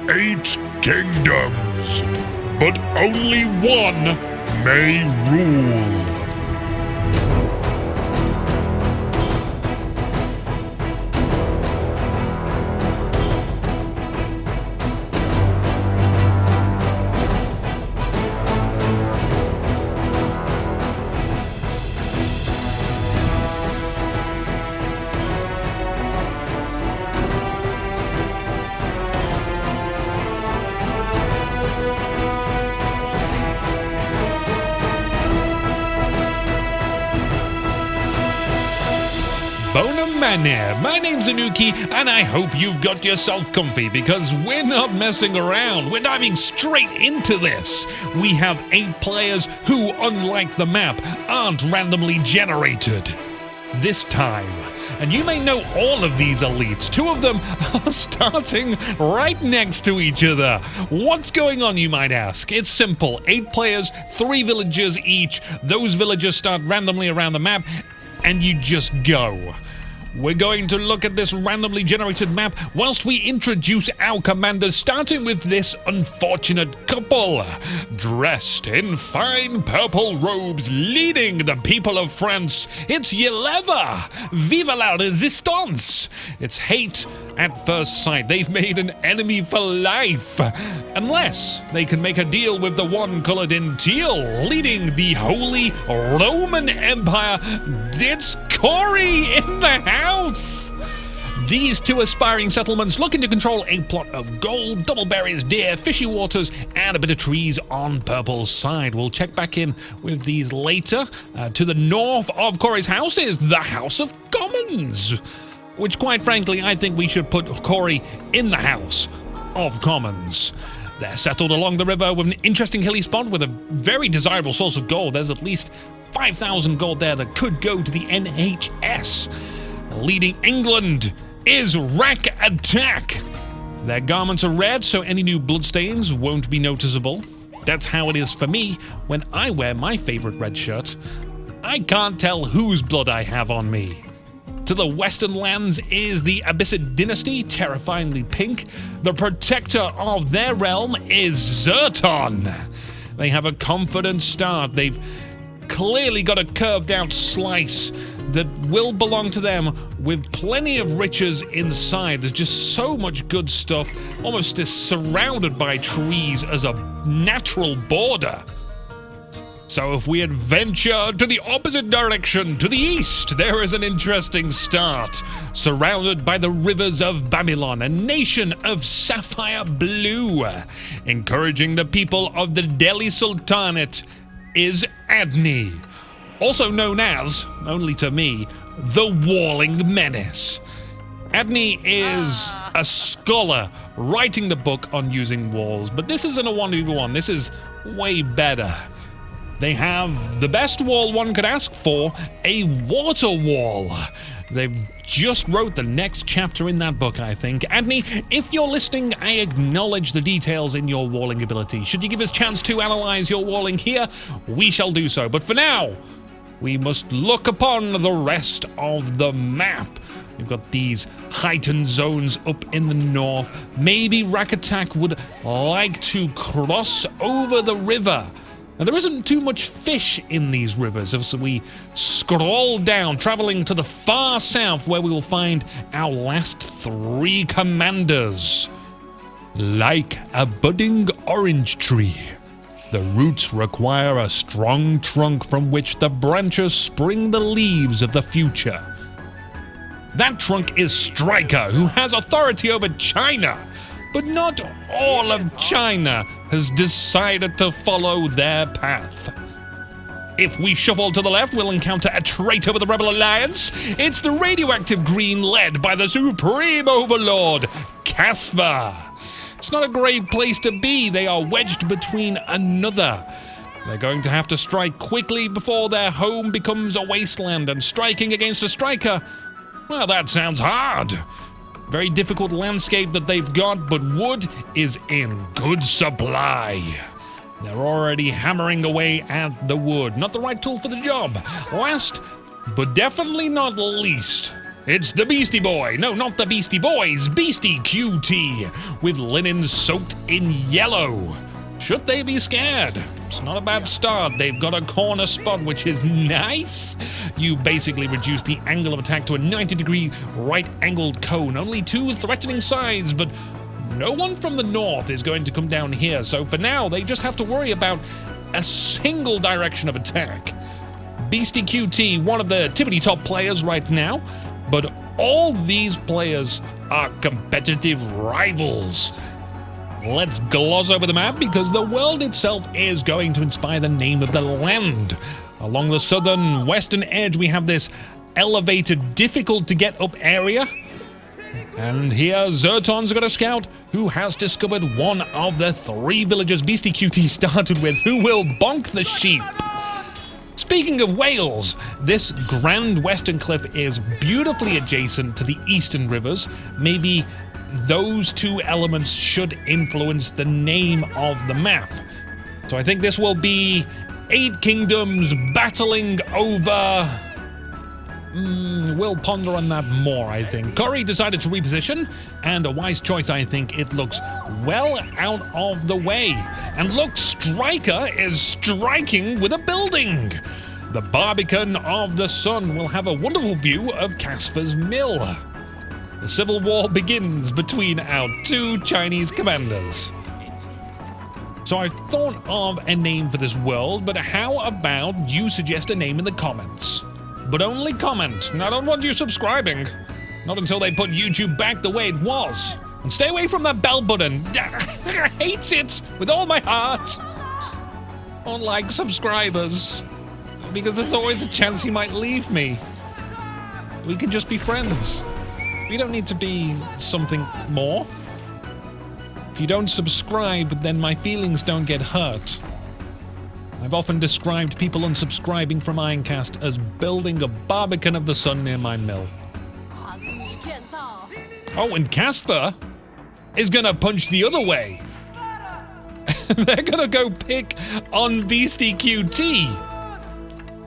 8 kingdoms, but only one may rule. My name's Anuki, and I hope you've got yourself comfy because we're not messing around. We're diving straight into this. We have 8 players who, unlike the map, aren't randomly generated this time. And you may know all of these elites. 2 of them are starting right next to each other. What's going on, you might ask? It's simple. 8 players, 3 villagers each. Those villagers start randomly around the map, and you just go. We're going to look at this randomly generated map whilst we introduce our commanders, starting with this unfortunate couple. Dressed in fine purple robes, leading the people of France, it's Yleva! Vive la résistance! It's hate at first sight. They've made an enemy for life. Unless they can make a deal with the one colored in teal, leading the Holy Roman Empire. It's Corey in the house! These 2 aspiring settlements looking to control a plot of gold, double berries, deer, fishy waters, and a bit of trees on Purple's side. We'll check back in with these later. To the north of Corey's house is the House of Commons, which quite frankly I think we should put Corey in the House of Commons. They're settled along the river with an interesting hilly spot with a very desirable source of gold. There's at least 5,000 gold there that could go to the NHS. Leading England is RAAC Attack. Their garments are red, so any new bloodstains won't be noticeable. That's how it is for me when I wear my favorite red shirt. I can't tell whose blood I have on me. To the western lands is the Abyssid dynasty, terrifyingly pink. The protector of their realm is Zerton. They have a confident start. They've clearly got a curved out slice that will belong to them with plenty of riches inside. There's just so much good stuff, almost surrounded by trees as a natural border. So if we adventure to the opposite direction, to the east, there is an interesting start. Surrounded by the rivers of Babylon, a nation of sapphire blue. Encouraging the people of the Delhi Sultanate is Adne, also known as, only to me, the Walling Menace. Adne is a scholar writing the book on using walls, but this isn't a 1v1, this is way better. They have the best wall one could ask for, a water wall. They've just wrote the next chapter in that book, I think. Adne, if you're listening, I acknowledge the details in your walling ability. Should you give us a chance to analyze your walling here, we shall do so. But for now, we must look upon the rest of the map. We've got these heightened zones up in the north. Maybe RAAC Attack would like to cross over the river. Now, there isn't too much fish in these rivers, as we scroll down, traveling to the far south, where we will find our last 3 commanders. Like a budding orange tree, the roots require a strong trunk from which the branches spring the leaves of the future. That trunk is Striker, who has authority over China. But not all of China has decided to follow their path. If we shuffle to the left, we'll encounter a traitor with the Rebel Alliance. It's the radioactive green led by the Supreme Overlord, Kasva. It's not a great place to be. They are wedged between another. They're going to have to strike quickly before their home becomes a wasteland, and striking against a striker, well, that sounds hard. Very difficult landscape that they've got, but wood is in good supply. They're already hammering away at the wood. Not the right tool for the job. Last, but definitely not least, It's the Beastie Boy. No, not the Beastie Boys. BeastyQT with linen soaked in yellow. Should they be scared? It's not a bad start. They've got a corner spot, which is nice. You basically reduce the angle of attack to a 90-degree right-angled cone. Only 2 threatening sides, but no one from the north is going to come down here. So for now, they just have to worry about a single direction of attack. BeastyQT, one of the tippity-top players right now, but all these players are competitive rivals. Let's gloss over the map because the world itself is going to inspire the name of the land. Along the southern western edge, we have this elevated, difficult to get up area. And here, Zerton's got a scout who has discovered one of the 3 villages BeastyQT started with, who will bonk the sheep. Speaking of Wales, this grand western cliff is beautifully adjacent to the eastern rivers. Maybe those 2 elements should influence the name of the map. So I think this will be 8 kingdoms battling over... we'll ponder on that more, I think. Curry decided to reposition, and a wise choice, I think. It looks well out of the way. And look, Striker is striking with a building. The Barbican of the Sun will have a wonderful view of Kasva's mill. The civil war begins between our 2 Chinese commanders. So I've thought of a name for this world, but how about you suggest a name in the comments? But only comment. I don't want you subscribing. Not until they put YouTube back the way it was. And stay away from that bell button. I hate it with all my heart. Unlike subscribers. Because there's always a chance he might leave me. We can just be friends. We don't need to be something more. If you don't subscribe, then my feelings don't get hurt. I've often described people unsubscribing from Ironcast as building a Barbican of the Sun near my mill. Oh, and Kasva is gonna punch the other way. They're gonna go pick on BeastyQT.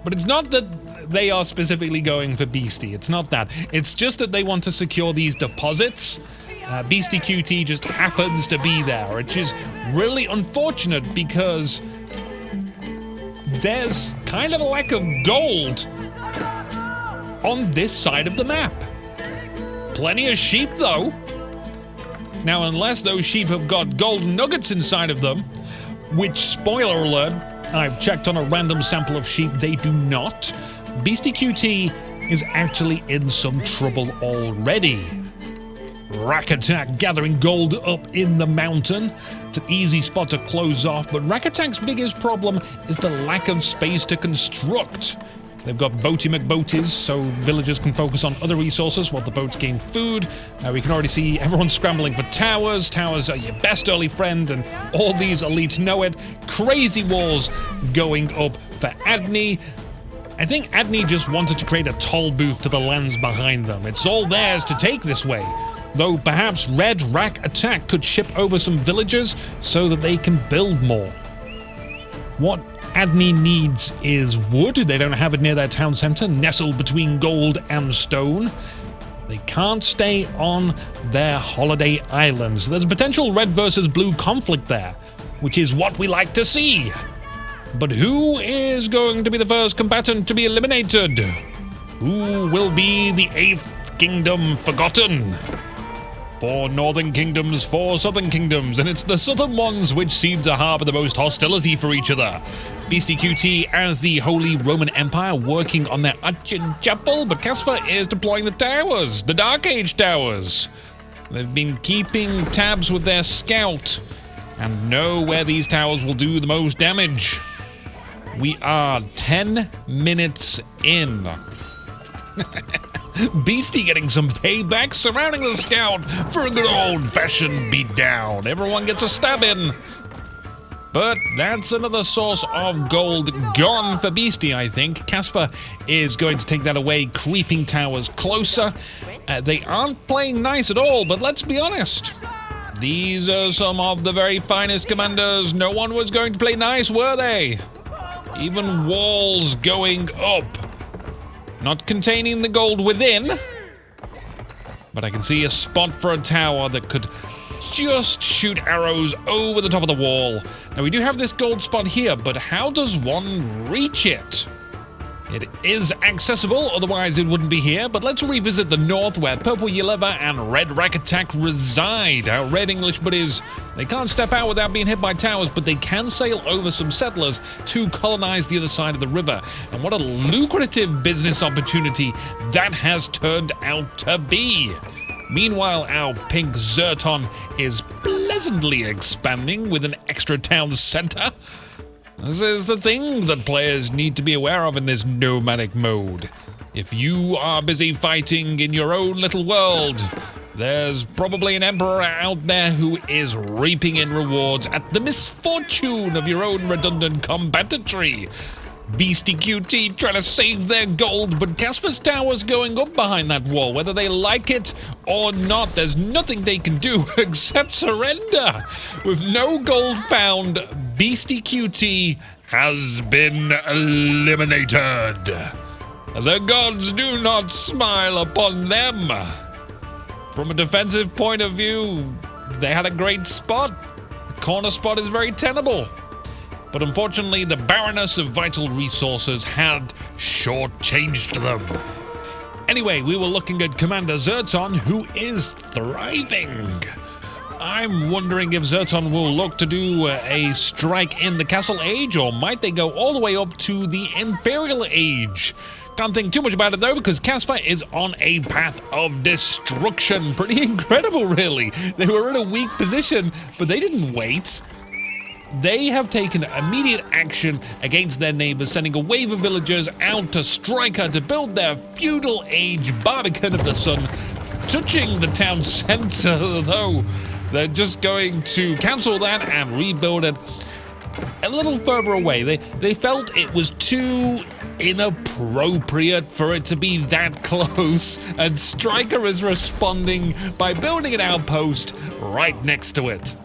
But it's not that they are specifically going for Beastie. It's not that. It's just that they want to secure these deposits. BeastyQT just happens to be there, which is really unfortunate because there's kind of a lack of gold on this side of the map. Plenty of sheep, though. Now, unless those sheep have got gold nuggets inside of them, which, spoiler alert, I've checked on a random sample of sheep, they do not. BeastyQT is actually in some trouble already. RAAC Attack gathering gold up in the mountain. It's an easy spot to close off, but RAAC Attack's biggest problem is the lack of space to construct. They've got boaty McBoaties, so villagers can focus on other resources while the boats gain food. We can already see everyone scrambling for towers. Towers are your best early friend, and all these elites know it. Crazy walls going up for Adne. I think Adne just wanted to create a toll booth to the lands behind them. It's all theirs to take this way. Though perhaps Red RAAC Attack could ship over some villagers so that they can build more. What Adne needs is wood. They don't have it near their town center, nestled between gold and stone. They can't stay on their holiday islands. There's a potential red versus blue conflict there, which is what we like to see. But who is going to be the first combatant to be eliminated? Who will be the 8th kingdom forgotten? 4 northern kingdoms, 4 southern kingdoms, and it's the southern ones which seem to harbor the most hostility for each other. BeastyQT as the Holy Roman Empire working on their Achin Chapel, but Kasva is deploying the towers, the Dark Age towers. They've been keeping tabs with their scout and know where these towers will do the most damage. We are 10 minutes in. Beastie getting some payback, surrounding the scout for a good old-fashioned beatdown. Everyone gets a stab in. But that's another source of gold gone for Beastie, I think. Kasva is going to take that away, creeping towers closer. They aren't playing nice at all, but let's be honest. These are some of the very finest commanders. No one was going to play nice, were they? Even walls going up. Not containing the gold within, But I can see a spot for a tower that could just shoot arrows over the top of the wall. Now, we do have this gold spot here, but how does one reach it? It is accessible, otherwise it wouldn't be here, but let's revisit the north where Purple Yleva and Red RAAC Attack reside. Our Red English buddies, they can't step out without being hit by towers, but they can sail over some settlers to colonize the other side of the river. And what a lucrative business opportunity that has turned out to be. Meanwhile, our pink Zerton is pleasantly expanding with an extra town center. This is the thing that players need to be aware of in this nomadic mode. If you are busy fighting in your own little world, there's probably an emperor out there who is reaping in rewards at the misfortune of your own redundant combatantry. BeastyQT trying to save their gold, but Kasva's tower's going up behind that wall. Whether they like it or not, there's nothing they can do except surrender. With no gold found, BeastyQT has been eliminated. The gods do not smile upon them. From a defensive point of view, they had a great spot. The corner spot is very tenable. But unfortunately, the barrenness of vital resources had shortchanged them. Anyway, we were looking at Commander Zerton, who is thriving. I'm wondering if Zerton will look to do a strike in the Castle Age, or might they go all the way up to the Imperial Age? Can't think too much about it, though, because Kasva is on a path of destruction. Pretty incredible, really. They were in a weak position, but they didn't wait. They have taken immediate action against their neighbors, sending a wave of villagers out to Striker to build their feudal age Barbican of the Sun, touching the town center, though they're just going to cancel that and rebuild it a little further away. They felt it was too inappropriate for it to be that close, and Striker is responding by building an outpost right next to it.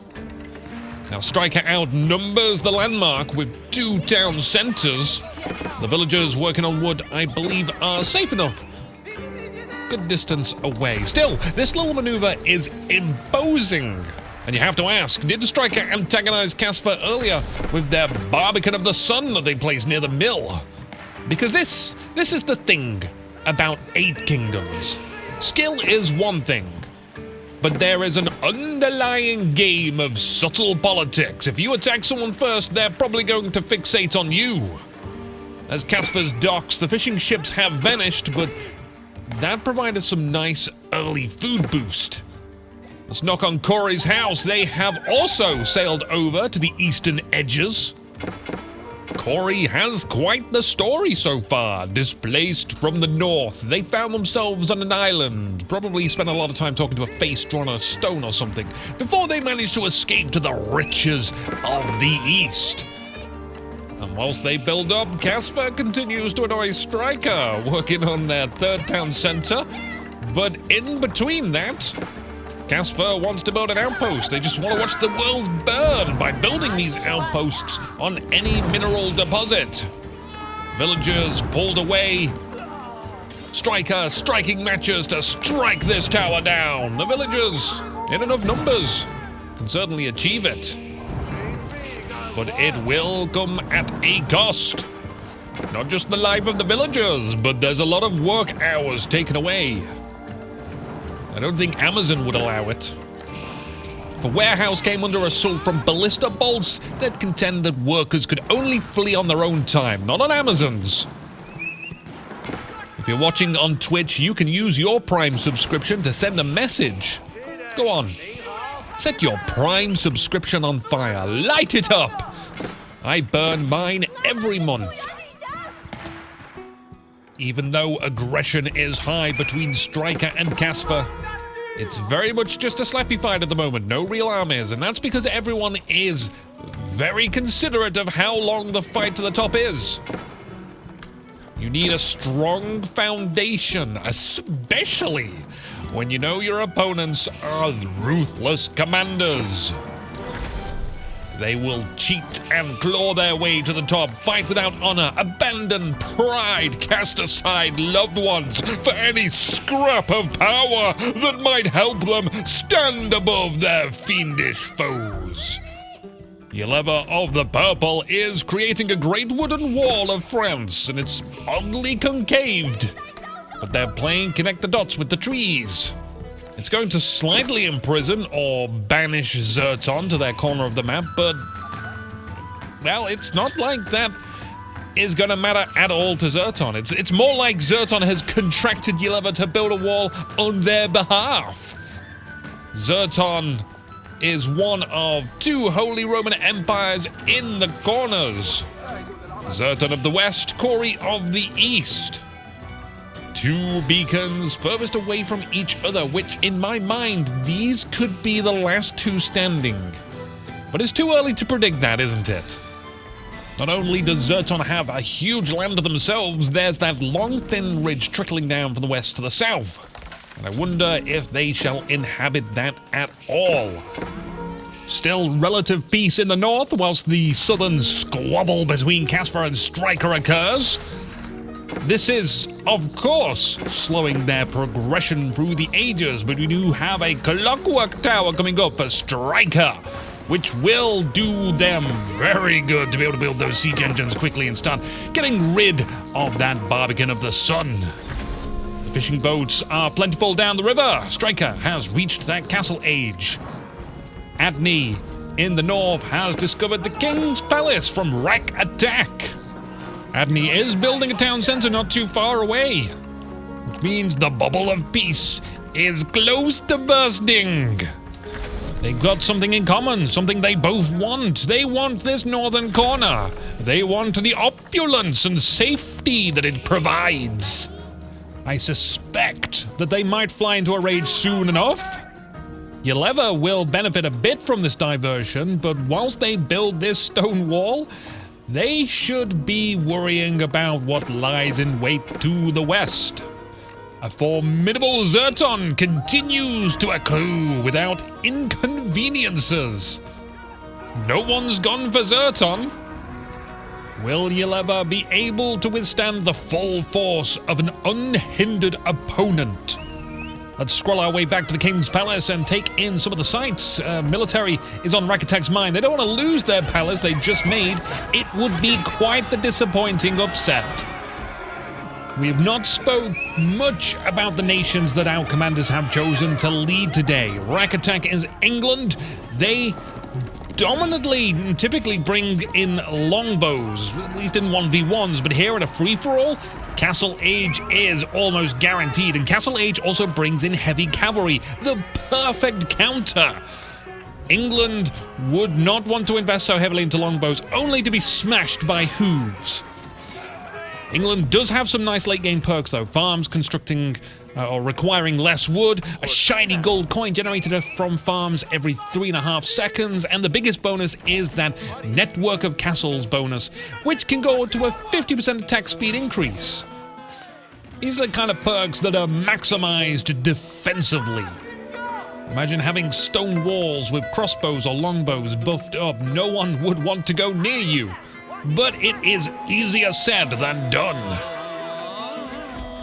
Now, Striker outnumbers the landmark with 2 town centers. The villagers working on wood, I believe, are safe enough. Good distance away. Still, this little maneuver is imposing. And you have to ask, did Striker antagonize Kasva earlier with their Barbican of the Sun that they placed near the mill? Because this is the thing about 8 Kingdoms. Skill is one thing, but there is an underlying game of subtle politics. If you attack someone first, they're probably going to fixate on you. As Kasva's docks, the fishing ships have vanished, but that provided some nice early food boost. Let's knock on Corey's house. They have also sailed over to the eastern edges. Corey has quite the story so far. Displaced from the north, they found themselves on an island, probably spent a lot of time talking to a face drawn on a stone or something, before they managed to escape to the riches of the east. And whilst they build up, Kasva continues to annoy Striker, working on their 3rd town center. But in between that, Kasva wants to build an outpost. They just want to watch the world burn by building these outposts on any mineral deposit. Villagers pulled away. Striker striking matches to strike this tower down. The villagers, in enough numbers, can certainly achieve it. But it will come at a cost. Not just the life of the villagers, but there's a lot of work hours taken away. I don't think Amazon would allow it. If a warehouse came under assault from ballista bolts, they'd contend that workers could only flee on their own time, not on Amazon's. If you're watching on Twitch, you can use your Prime subscription to send a message. Go on. Set your Prime subscription on fire. Light it up. I burn mine every month. Even though aggression is high between Striker and Kasva, it's very much just a slappy fight at the moment, no real armies, and that's because everyone is very considerate of how long the fight to the top is. You need a strong foundation, especially when you know your opponents are ruthless commanders. They will cheat and claw their way to the top, fight without honor, abandon pride, cast aside loved ones for any scrap of power that might help them stand above their fiendish foes. Yleva of the Purple is creating a great wooden wall of France, and it's oddly concaved. But they're playing connect the dots with the trees. It's going to slightly imprison or banish Zerton to their corner of the map, but, well, it's not like that is going to matter at all to Zerton. It's more like Zerton has contracted Yleva to build a wall on their behalf. Zerton is one of two Holy Roman Empires in the corners. Zerton of the west, Corey of the east. Two beacons furthest away from each other, which in my mind, these could be the last two standing. But it's too early to predict that, isn't it? Not only does Zerton have a huge land to themselves, there's that long thin ridge trickling down from the west to the south. And I wonder if they shall inhabit that at all. Still relative peace in the north, whilst the southern squabble between Kasva and Striker occurs. This is, of course, slowing their progression through the ages, but we do have a clockwork tower coming up for Striker, which will do them very good to be able to build those siege engines quickly and start getting rid of that Barbican of the Sun. The fishing boats are plentiful down the river. Striker has reached that castle age. Adne in the north has discovered the King's Palace from RAAC attack. Adne is building a town center not too far away, which means the bubble of peace is close to bursting. They've got something in common, something they both want. They want this northern corner. They want the opulence and safety that it provides. I suspect that they might fly into a rage soon enough. Yleva will benefit a bit from this diversion, but whilst they build this stone wall, they should be worrying about what lies in wait to the west. A formidable Zerton continues to accrue without inconveniences. No one's gone for Zerton. Will Yleva be able to withstand the full force of an unhindered opponent? Let's scroll our way back to the King's Palace and take in some of the sights. Military is on RAAC attack's mind. They don't want to lose their palace they just made. It would be quite the disappointing upset. We have not spoke much about the nations that our commanders have chosen to lead today. RAAC attack is England. They dominantly typically bring in longbows, at least in 1v1s, but here in a free-for-all, Castle Age is almost guaranteed, and Castle Age also brings in heavy cavalry, the perfect counter. England would not want to invest so heavily into longbows, only to be smashed by hooves. England does have some nice late-game perks, though. Farms constructing or requiring less wood, a shiny gold coin generated from farms every 3.5 seconds, and the biggest bonus is that Network of Castles bonus, which can go to a 50% attack speed increase. These are the kind of perks that are maximized defensively. Imagine having stone walls with crossbows or longbows buffed up. No one would want to go near you. But it is easier said than done.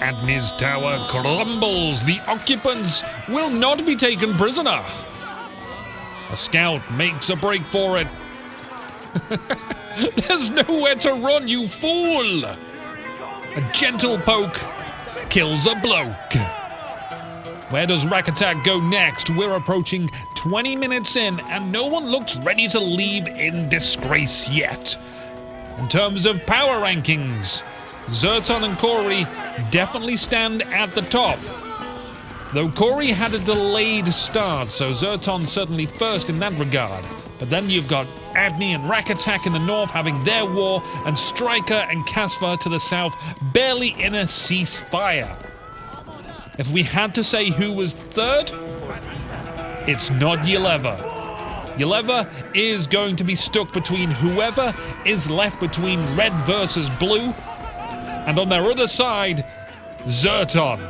Adne's tower crumbles. The occupants will not be taken prisoner. A scout makes a break for it. There's nowhere to run, you fool! A gentle poke kills a bloke. Where does RAAC attack go next? We're approaching 20 minutes in, and no one looks ready to leave in disgrace yet. In terms of power rankings, Zerton and Corey definitely stand at the top. Though Corey had a delayed start, so Zerton certainly first in that regard. But then you've got Adne and RAAC attack in the north having their war, and Striker and Kasva to the south barely in a ceasefire. If we had to say who was third, it's not Yleva. Yleva is going to be stuck between whoever is left between red versus blue, and on their other side, Zerton.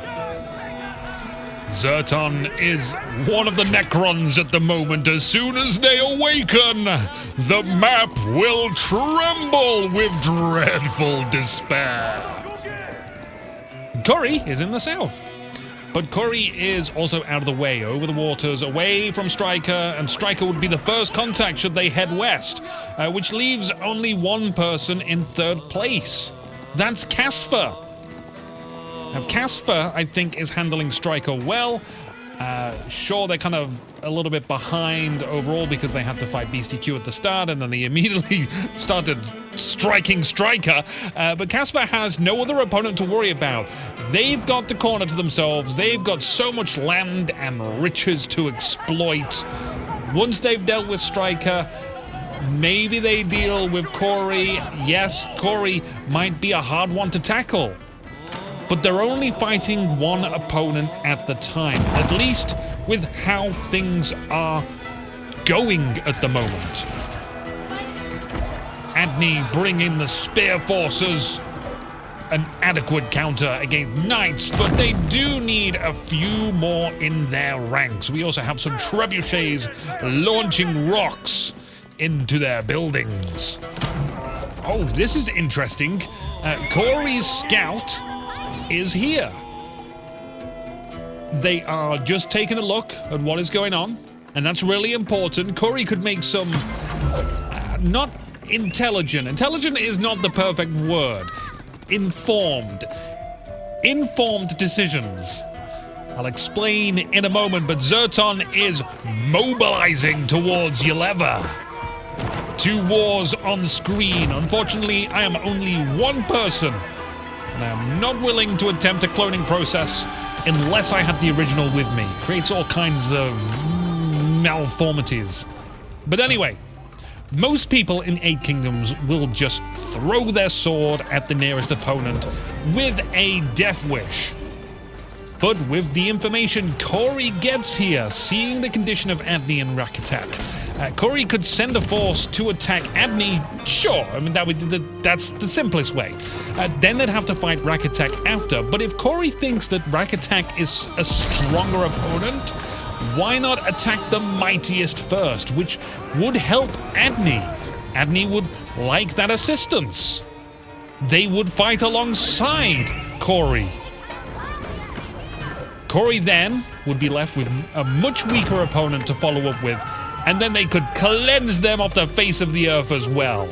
Zerton is one of the Necrons at the moment. As soon as they awaken, the map will tremble with dreadful despair. Curry is in the south. But Curry is also out of the way, over the waters, away from Striker, and Striker would be the first contact should they head west, which leaves only one person in third place. That's Kasva. Now, Kasva, I think, is handling Striker well. Sure, they're kind of a little bit behind overall because they had to fight BeastyQ at the start, and then they immediately started striking Striker. But Kasva has no other opponent to worry about. They've got the corner to themselves. They've got so much land and riches to exploit. Once they've dealt with Striker, maybe they deal with Corey. Yes, Corey might be a hard one to tackle. But they're only fighting one opponent at the time, at least with how things are going at the moment. Adne bring in the Spear Forces, an adequate counter against Knights, but they do need a few more in their ranks. We also have some trebuchets launching rocks into their buildings. Oh, this is interesting. Corey's scout is here. They are just taking a look at what is going on, and that's really important. Corey could make some not intelligent. Intelligent is not the perfect word. Informed decisions. I'll explain in a moment, but Zerton is mobilizing towards Yleva. 2 wars on screen. Unfortunately, I am only one person, and I'm not willing to attempt a cloning process unless I had the original with me. Creates all kinds of malformities. But anyway, most people in 8 Kingdoms will just throw their sword at the nearest opponent with a death wish. But with the information Corey gets here, seeing the condition of Adne and RAAC attack, Corey could send a force to attack Adne, sure, I mean that's the simplest way. Then they'd have to fight RAAC attack after, but if Corey thinks that RAAC attack is a stronger opponent, why not attack the mightiest first, which would help Adne? Adne would like that assistance. They would fight alongside Corey. Corey then would be left with a much weaker opponent to follow up with, and then they could cleanse them off the face of the earth as well.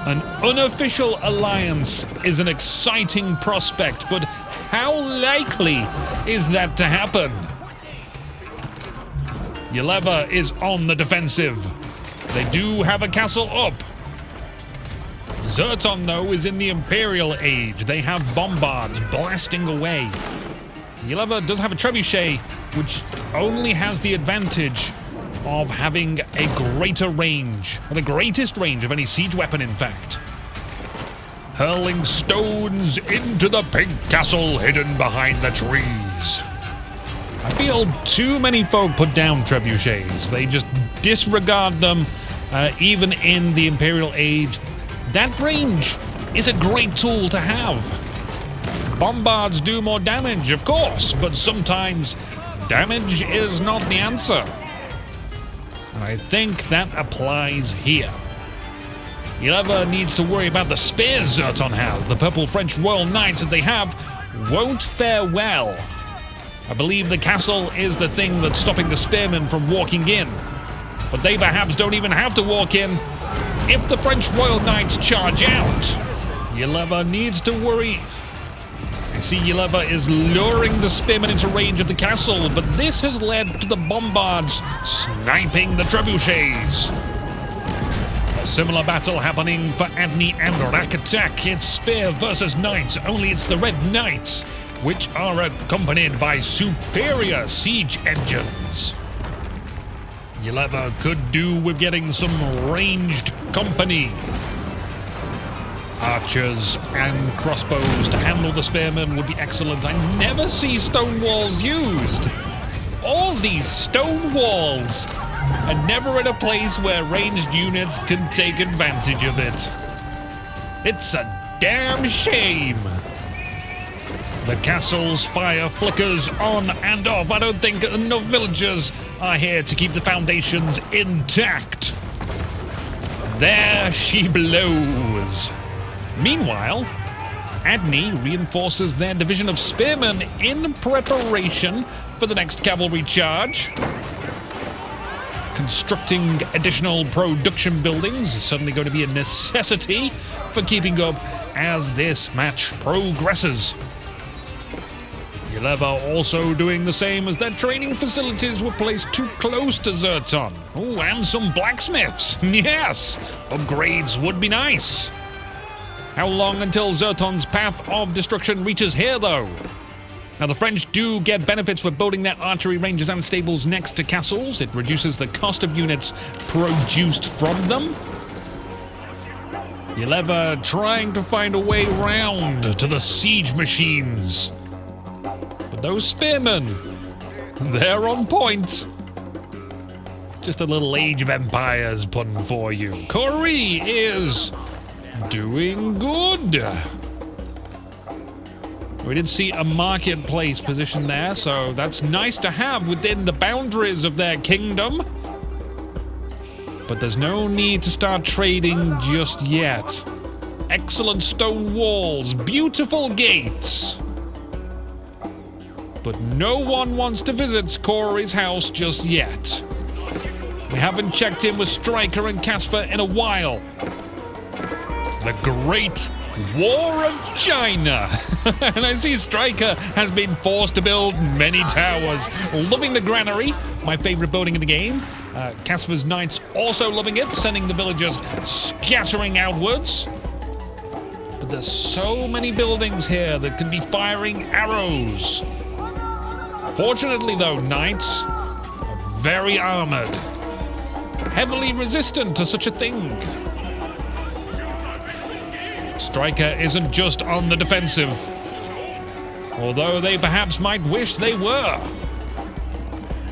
An unofficial alliance is an exciting prospect, but how likely is that to happen? Yleva is on the defensive. They do have a castle up. Zerton, though, is in the Imperial Age. They have bombards blasting away. Yleva does have a trebuchet, which only has the advantage of having a greater range, or the greatest range of any siege weapon, in fact. Hurling stones into the pink castle hidden behind the trees. I feel too many folk put down trebuchets. They just disregard them, even in the Imperial Age. That range is a great tool to have. Bombards do more damage, of course, but sometimes damage is not the answer. And I think that applies here. Yleva needs to worry about the spears Zerton has. The purple French Royal Knights that they have won't fare well. I believe the castle is the thing that's stopping the spearmen from walking in. But they perhaps don't even have to walk in if the French Royal Knights charge out. Yleva needs to worry. I see Yleva is luring the spearmen into range of the castle, but this has led to the bombards sniping the trebuchets. A similar battle happening for Adne and RAAC attack. It's spear versus knights, only it's the red knights, which are accompanied by superior siege engines. Yleva could do with getting some ranged company. Archers and crossbows to handle the spearmen would be excellent. I never see stone walls used. All these stone walls, and never in a place where ranged units can take advantage of it. It's a damn shame. The castle's fire flickers on and off. I don't think enough villagers are here to keep the foundations intact. There she blows. Meanwhile, Adne reinforces their division of spearmen in preparation for the next cavalry charge. Constructing additional production buildings is suddenly going to be a necessity for keeping up as this match progresses. Yleva also doing the same as their training facilities were placed too close to Zerton. Oh, and some blacksmiths. Yes, upgrades would be nice. How long until Zerton's path of destruction reaches here, though? Now, the French do get benefits for building their archery ranges and stables next to castles. It reduces the cost of units produced from them. Yleva trying to find a way round to the siege machines. But those spearmen, they're on point. Just a little Age of Empires pun for you. Corey is doing good. We did see a marketplace position there, so that's nice to have within the boundaries of their kingdom. But there's no need to start trading just yet. Excellent stone walls, beautiful gates. But no one wants to visit Corey's house just yet. We haven't checked in with Stryker and Kasva in a while. The Great War of China. And I see Stryker has been forced to build many towers. Loving the granary, my favorite building in the game. Kasva's knights also loving it, sending the villagers scattering outwards. But there's so many buildings here that can be firing arrows. Fortunately, though, knights are very armored, heavily resistant to such a thing. Stryker isn't just on the defensive, although they perhaps might wish they were.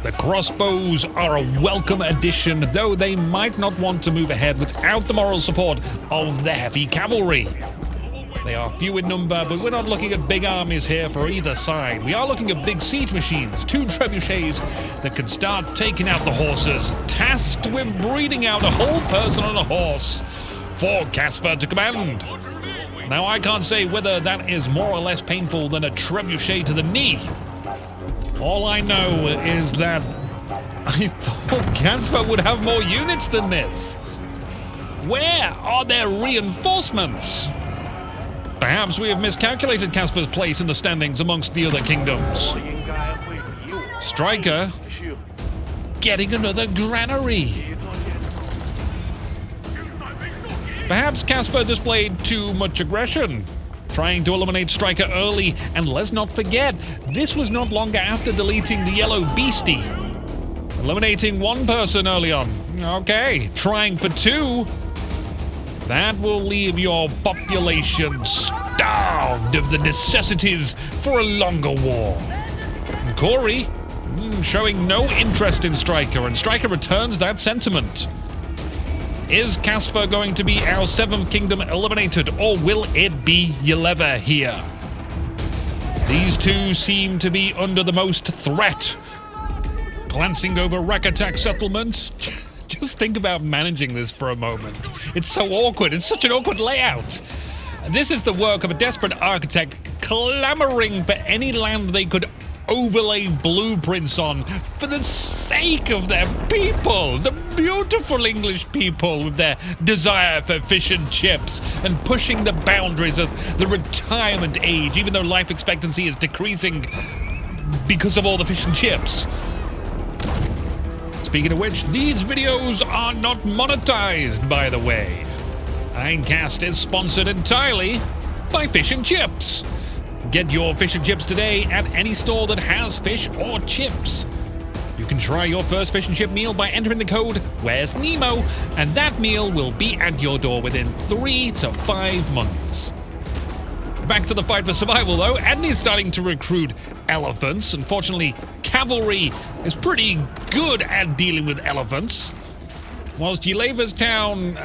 The crossbows are a welcome addition, though they might not want to move ahead without the moral support of the heavy cavalry. They are few in number, but we're not looking at big armies here for either side. We are looking at big siege machines, 2 trebuchets that can start taking out the horses, tasked with breeding out a whole person on a horse for Kasva to command. Now, I can't say whether that is more or less painful than a trebuchet to the knee. All I know is that I thought Kasva would have more units than this. Where are their reinforcements? Perhaps we have miscalculated Kasva's place in the standings amongst the other kingdoms. Stryker getting another granary. Perhaps Kasva displayed too much aggression, trying to eliminate Stryker early, and let's not forget, this was not long after deleting the yellow beastie. Eliminating one person early on. Okay, trying for 2. That will leave your population starved of the necessities for a longer war. And Corey showing no interest in Stryker, and Stryker returns that sentiment. Is Kasva going to be our 7th kingdom eliminated, or will it be Yleva here? These two seem to be under the most threat. Glancing over RAAC settlement, just think about managing this for a moment. It's so awkward. It's such an awkward layout. This is the work of a desperate architect clamoring for any land they could overlay blueprints on for the sake of their people, the beautiful English people with their desire for fish and chips and pushing the boundaries of the retirement age, even though life expectancy is decreasing because of all the fish and chips. Speaking of which, these videos are not monetized, by the way. Einecast is sponsored entirely by fish and chips. Get your fish and chips today at any store that has fish or chips. You can try your first fish and chip meal by entering the code Where's Nemo, and that meal will be at your door within 3 to 5 months. Back to the fight for survival, though. Adne is starting to recruit elephants. Unfortunately, cavalry is pretty good at dealing with elephants, whilst Yleva's town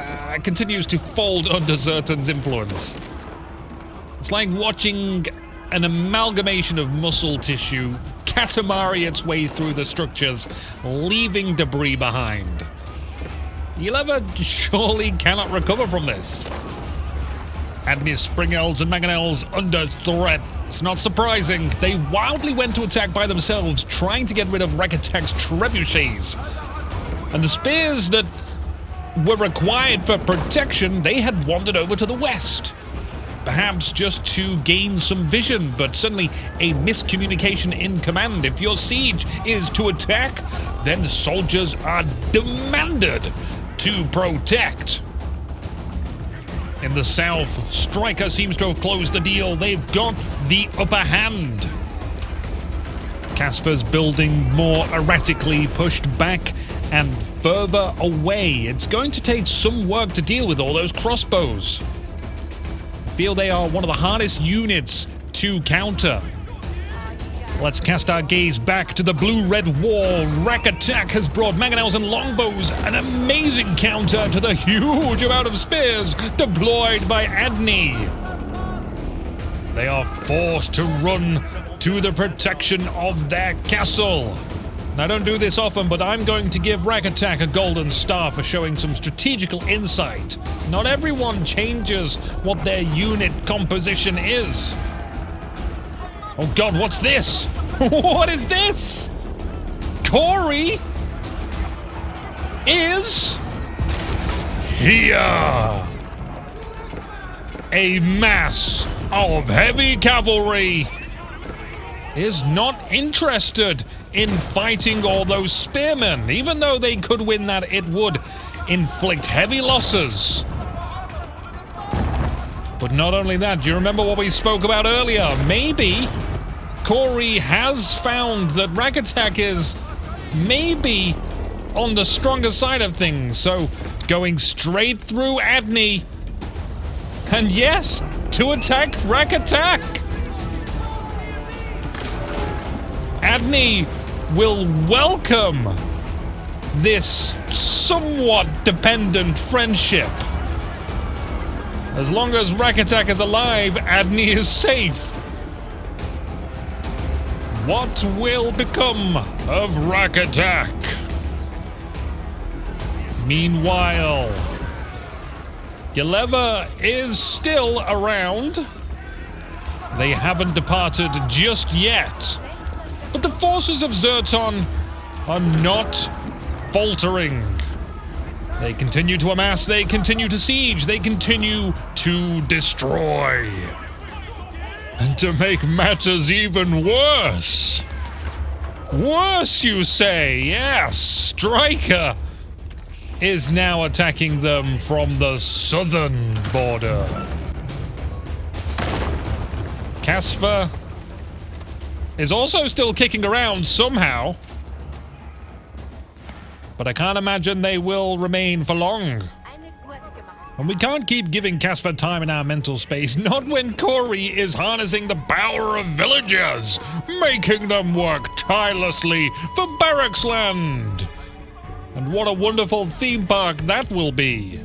continues to fold under Zerton's influence. It's like watching an amalgamation of muscle tissue, Katamari its way through the structures, leaving debris behind. Yleva surely cannot recover from this. Adne's Spring Elves and Mangon Elves under threat. It's not surprising. They wildly went to attack by themselves, trying to get rid of RAAC's trebuchets. And the spears that were required for protection, they had wandered over to the west. Perhaps just to gain some vision, but suddenly a miscommunication in command. If your siege is to attack, then soldiers are demanded to protect. In the south, Striker seems to have closed the deal. They've got the upper hand. Kasva's building more erratically, pushed back and further away. It's going to take some work to deal with all those crossbows. I feel they are one of the hardest units to counter. Let's cast our gaze back to the blue-red wall. RAAC attack has brought mangonels and longbows, an amazing counter to the huge amount of spears deployed by Adne. They are forced to run to the protection of their castle. And I don't do this often, but I'm going to give RAAC attack a golden star for showing some strategical insight. Not everyone changes what their unit composition is. Oh god, what's this? What is this? Corey is here. A mass of heavy cavalry is not interested in fighting all those spearmen. Even though they could win that, it would inflict heavy losses. But not only that, do you remember what we spoke about earlier? Maybe Corey has found that RAAC attack is maybe on the stronger side of things. So going straight through Adne. And yes, to attack RAAC attack. Adne will welcome this somewhat dependent friendship. As long as RAAC attack is alive, Adne is safe. What will become of RAAC attack? Meanwhile, Yleva is still around. They haven't departed just yet. But the forces of Zerton are not faltering. They continue to amass, they continue to siege, they continue to destroy. And to make matters even worse. Worse, you say? Yes, Striker is now attacking them from the southern border. Kasva is also still kicking around somehow. But I can't imagine they will remain for long. And we can't keep giving Kasva time in our mental space, not when Corey is harnessing the power of villagers, making them work tirelessly for Barracks Land. And what a wonderful theme park that will be.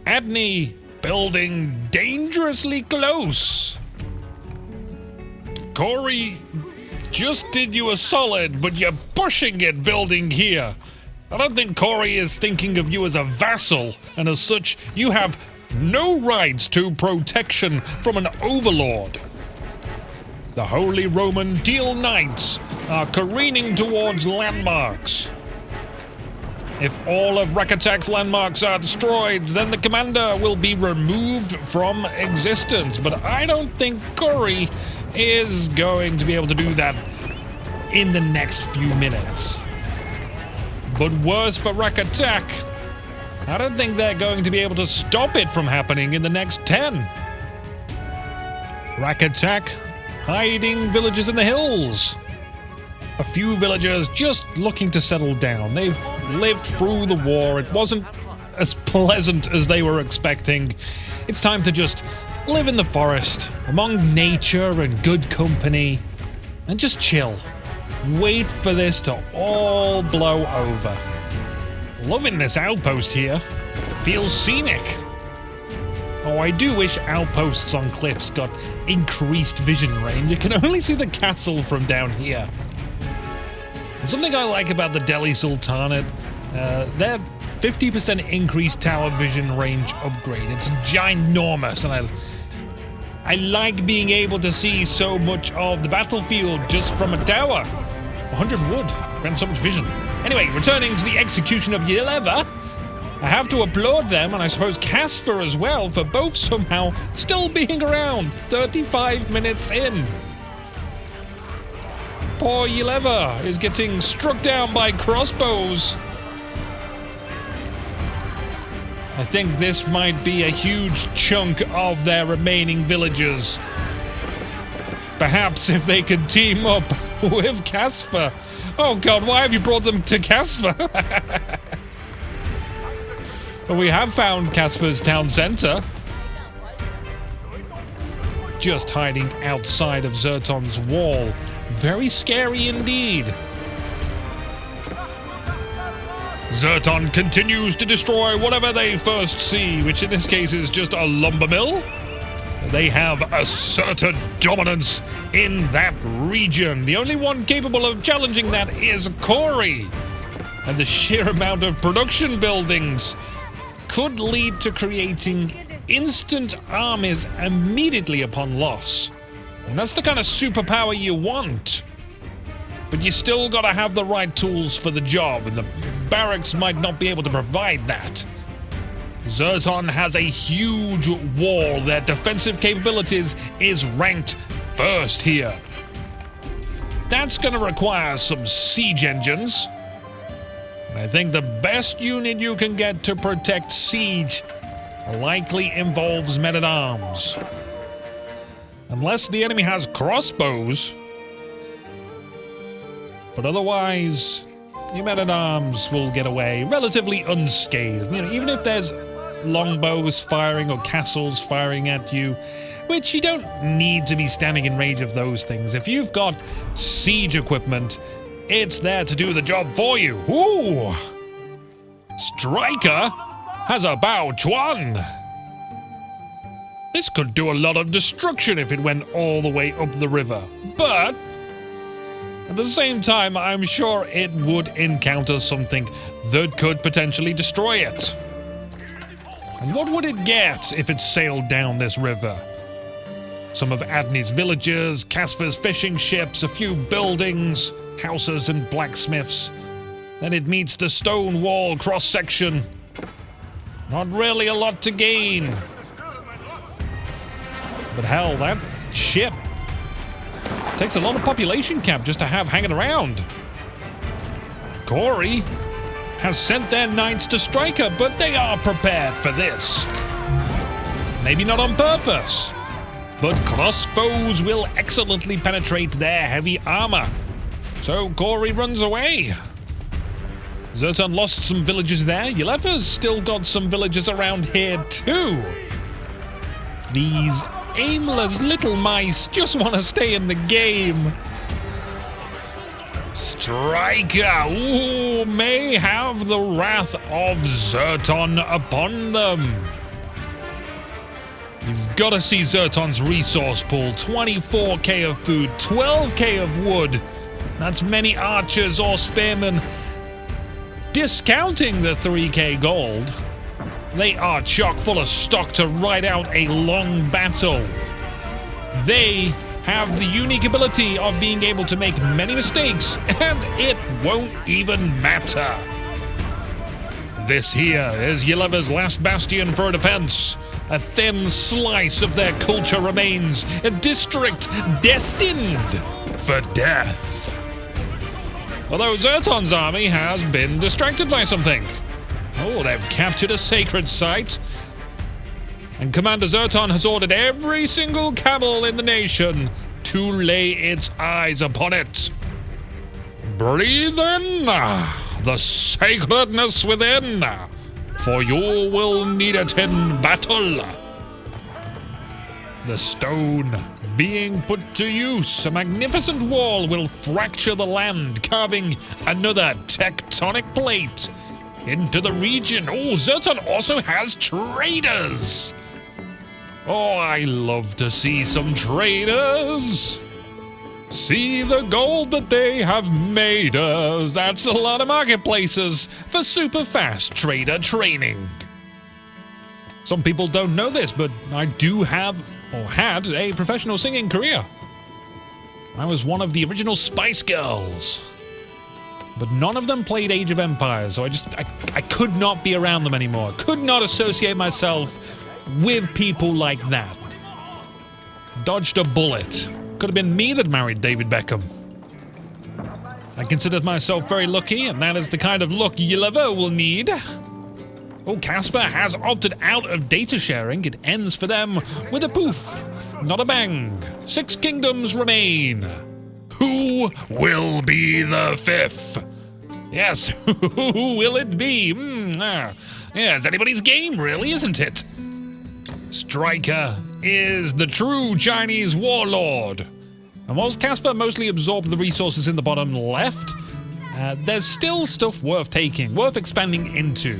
Adne building dangerously close. Corey just did you a solid, but you're pushing it building here. I don't think Corey is thinking of you as a vassal, and as such, you have no rights to protection from an overlord. The Holy Roman Teal Knights are careening towards landmarks. If all of RAAC attack's landmarks are destroyed, then the commander will be removed from existence. But I don't think Corey is going to be able to do that in the next few minutes. But worse for RAAC attack, I don't think they're going to be able to stop it from happening in the next 10. RAAC attack hiding villages in the hills. A few villagers just looking to settle down. They've lived through the war. It wasn't as pleasant as they were expecting. It's time to just live in the forest, among nature and good company, and just chill. Wait for this to all blow over. Loving this outpost here. Feels scenic. Oh, I do wish outposts on cliffs got increased vision range. You can only see the castle from down here. And something I like about the Delhi Sultanate, their 50% increased tower vision range upgrade. It's ginormous, and I like being able to see so much of the battlefield just from a tower. 100 wood, grants so much vision. Anyway, returning to the execution of Yleva, I have to applaud them, and I suppose Kasva as well, for both somehow still being around 35 minutes in. Poor Yleva is getting struck down by crossbows. I think this might be a huge chunk of their remaining villagers. Perhaps if they could team up with Kasva. Oh god, why have you brought them to Kasva? Well, we have found Kasva's town center. Just hiding outside of Zerton's wall. Very scary indeed. Zerton continues to destroy whatever they first see, which in this case is just a lumber mill. They have asserted dominance in that region. The only one capable of challenging that is Corey. And the sheer amount of production buildings could lead to creating instant armies immediately upon loss. And that's the kind of superpower you want. But you still gotta have the right tools for the job, and the barracks might not be able to provide that. Zerton has a huge wall. Their defensive capabilities is ranked first here. That's gonna require some siege engines. I think the best unit you can get to protect siege likely involves men-at-arms. Unless the enemy has crossbows. But otherwise, your men-at-arms will get away relatively unscathed. You know, even if there's longbows firing or castles firing at you, which you don't need to be standing in range of those things. If you've got siege equipment, it's there to do the job for you. Ooh! Striker has a Bao Chuan. This could do a lot of destruction if it went all the way up the river. But at the same time, I'm sure it would encounter something that could potentially destroy it. And what would it get if it sailed down this river? Some of Adne's villages, Kasva's fishing ships, a few buildings, houses and blacksmiths. Then it meets the stone wall cross-section. Not really a lot to gain. But hell, that ship takes a lot of population cap just to have hanging around. Corey has sent their knights to Striker, but they are prepared for this. Maybe not on purpose, but crossbows will excellently penetrate their heavy armor. So Corey runs away. Zerton lost some villages there. Yleva's still got some villages around here too. These aimless little mice just want to stay in the game. Striker, ooh, may have the wrath of Zerton upon them. You've got to see Zerton's resource pool. 24k of food, 12k of wood. That's many archers or spearmen. Discounting the 3k gold, they are chock full of stock to ride out a long battle. They have the unique ability of being able to make many mistakes, and it won't even matter. This here is Yleva's last bastion for defense. A thin slice of their culture remains, a district destined for death. Although Zerton's army has been distracted by something. Oh, they've captured a sacred site. And Commander Zerton has ordered every single camel in the nation to lay its eyes upon it. Breathe in the sacredness within, for you will need it in battle. The stone being put to use, a magnificent wall will fracture the land, carving another tectonic plate into the region. Oh, Zerton also has traders. Oh, I love to see some traders. See the gold that they have made us. That's a lot of marketplaces for super fast trader training. Some people don't know this, but I do have, or had, a professional singing career. I was one of the original Spice Girls. But none of them played Age of Empires, so I could not be around them anymore. Could not associate myself with people like that. Dodged a bullet. Could have been me that married David Beckham. I consider myself very lucky, and that is the kind of luck Yleva will need. Oh, Kasva has opted out of data sharing. It ends for them with a poof, not a bang. 6 kingdoms remain. Who will be the 5th? Yes, who will it be? Yeah, it's anybody's game, really, isn't it? Striker is the true Chinese warlord. And whilst Kasva mostly absorbed the resources in the bottom left, there's still stuff worth taking, worth expanding into.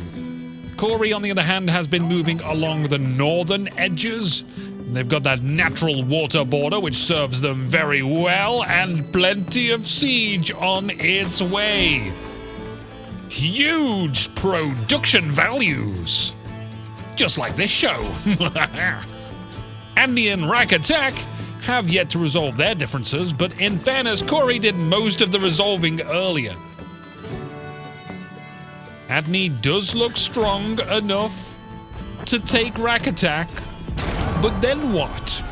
Corey, on the other hand, has been moving along the northern edges. They've got that natural water border, which serves them very well, and plenty of siege on its way. Huge production values. Just like this show. Adne and RAAC have yet to resolve their differences, but in fairness, Corey did most of the resolving earlier. Adne does look strong enough to take RAAC, but then what?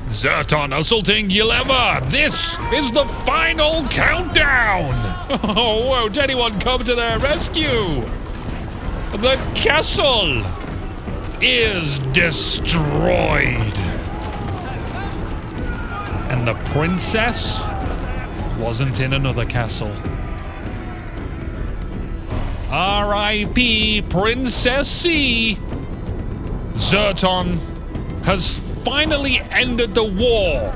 Zerton assaulting Yleva! This is the final countdown! Oh, won't anyone come to their rescue? The castle is destroyed. And the princess wasn't in another castle. R.I.P. Princess C. Zerton has finally ended the war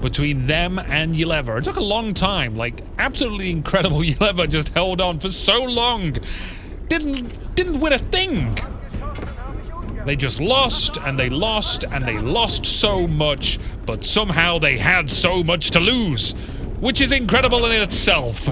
between them and Yleva. It took a long time, like absolutely incredible. Yleva just held on for so long. Didn't win a thing. They just lost, and they lost, and they lost so much, but somehow they had so much to lose, which is incredible in itself.